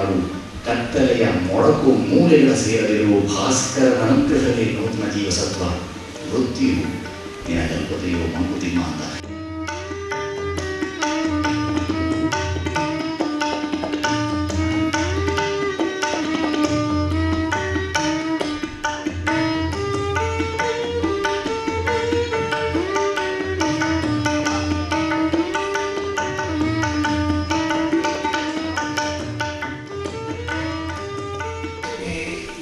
ಹಾಗೂ ಕತ್ತಲೆಯ ಮೊಳಕು ಮೂಲೆಗಳ ಸೇರದಿರುವ ಭಾಸ್ಕರನ ಅನುಗ್ರಹದಲ್ಲಿ ನೂತನ ಜೀವಸತ್ವ ವೃತ್ತಿಯು ನಿನಗಲ್ಪದೆಯೋ ಮಂಕುತಿಮ್ಮ ಅಂತ.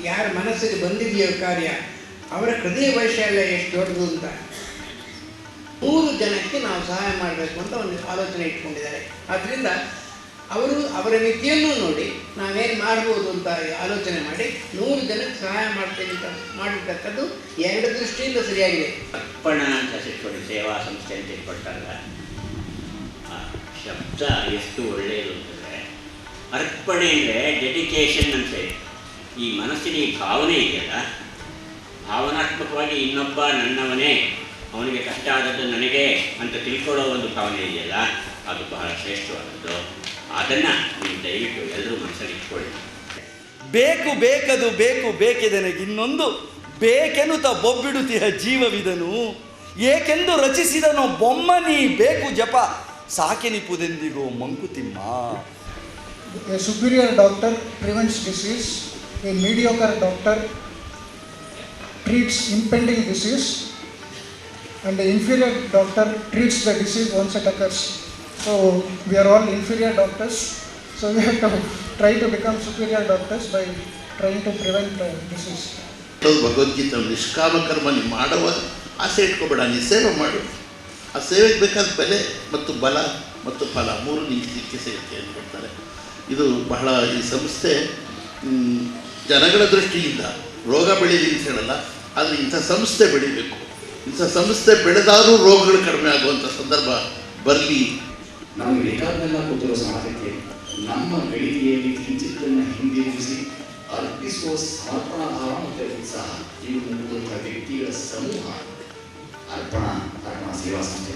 ಯಾರ ಮನಸ್ಸಿಗೆ ಬಂದಿದೆಯೋ ಕಾರ್ಯ ಅವರ ಹೃದಯ ವೈಶಾಲ್ಯ ಎಷ್ಟು ದೊಡ್ಡದು ಅಂತ 100 ಜನಕ್ಕೆ ನಾವು ಸಹಾಯ ಮಾಡಬೇಕು ಅಂತ ಒಂದು ಆಲೋಚನೆ ಇಟ್ಕೊಂಡಿದ್ದಾರೆ. ಆದ್ದರಿಂದ ಅವರು ಅವರ ಮಿತಿಯನ್ನು ನೋಡಿ ನಾವೇನು ಮಾಡ್ಬೋದು ಅಂತ ಆಲೋಚನೆ ಮಾಡಿ 100 ಜನಕ್ಕೆ ಸಹಾಯ ಮಾಡ್ತೇವೆ ಅಂತ ಮಾಡಿರ್ತಕ್ಕದ್ದು 2 ದೃಷ್ಟಿಯಿಂದ ಸರಿಯಾಗಿದೆ. ಅರ್ಪಣಾ ಅಂತ ಸಿಟ್ಕೊಂಡು ಸೇವಾ ಸಂಸ್ಥೆ ಅಂತ ಇಟ್ಕೊಟ್ಟಾಗ ಆ ಶಬ್ದ ಎಷ್ಟು ಒಳ್ಳೆಯದು ಅಂತಂದರೆ, ಅರ್ಪಣೆ ಅಂದರೆ ಡೆಡಿಕೇಶನ್ ಅಂತ ಹೇಳಿ ಈ ಮನಸ್ಸಿನ ಈ ಭಾವನೆ ಇದೆಯಲ್ಲ, ಭಾವನಾತ್ಮಕವಾಗಿ ಇನ್ನೊಬ್ಬ ನನ್ನವನೇ, ಅವನಿಗೆ ಕಷ್ಟ ಆದದ್ದು ನನಗೆ ಅಂತ ತಿಳ್ಕೊಳ್ಳೋ ಒಂದು ಭಾವನೆ ಇದೆಯಲ್ಲ, ಅದು ಬಹಳ ಶ್ರೇಷ್ಠವಾದದ್ದು. ಅದನ್ನು ನೀವು ದಯವಿಟ್ಟು ಎಲ್ಲರೂ ಮನಸ್ಸಲ್ಲಿ ಇಟ್ಕೊಳ್ಳಿ. ಬೇಕು ಬೇಕದು ಬೇಕು ಬೇಕೆದೆನಗೆ ಇನ್ನೊಂದು ಬೇಕೆನ್ನುತ್ತ ಬೊಬ್ಬಿಡುತ್ತಿಹ ಜೀವವಿದನು ಏಕೆಂದು ರಚಿಸಿದನೋ ಬೊಮ್ಮನಿ ಬೇಕು ಜಪ ಸಾಕೆನಿಪುದೆಂದಿಗೋ Mankutimma. A superior doctor prevents disease, a mediocre doctor treats impending disease, and the inferior doctor treats the disease once it occurs. So we are all inferior doctors, so we have to try to become superior doctors by trying to prevent disease. Bhagavad Gita ನಿಷ್ಕಾಮ ಕರ್ಮ ನೀವು ಮಾಡುವ ಆಸೆ ಇಟ್ಕೊಬೇಡ, ನೀನು ಸೇವೆ ಮಾಡು. ಆ ಸೇವೆಗೆ ಬೇಕಾದ ಬೆಲೆ ಮತ್ತು ಬಲ ಮತ್ತು ಫಲ 3 ನಿಮಗೆ ಸಿಕ್ಕಿ ಸಿಗುತ್ತೆ ಅಂತ ಹೇಳ್ತಾರೆ. ಇದು ಬಹಳ ಈ ಸಂಸ್ಥೆ ಜನಗಳ ದೃಷ್ಟಿಯಿಂದ ರೋಗ ಬೆಳೀಲಿ ಅಂತ ಹೇಳಲ್ಲ, ಆದರೆ ಇಂಥ ಸಂಸ್ಥೆ ಬೆಳಿಬೇಕು. ಇಂಥ ಸಂಸ್ಥೆ ಬೆಳೆದಾದರೂ ರೋಗಗಳು ಕಡಿಮೆ ಆಗುವಂಥ ಸಂದರ್ಭ ಬರಲಿ. ನಮಗೆ ಬೇಕಾದೆಲ್ಲ ಕೂತಿರೋ ಸಮಾಜಕ್ಕೆ ನಮ್ಮ ಗಳಿಗೆಯಲ್ಲಿ ಕಿಂಚಿತ್ತನ್ನು ಹಿಂದಿರುಗಿಸಿ ಅರ್ಪಿಸುವ ಸಮರ್ಪಣಾ ಭಾವ ಮತ್ತು ಉತ್ಸಾಹ ಇವು ಮೂಡುವಂಥ ವ್ಯಕ್ತಿಗಳ ಸಮೂಹ ಅರ್ಪಣಾ ಸೇವಾ ಸಂಸ್ಥೆ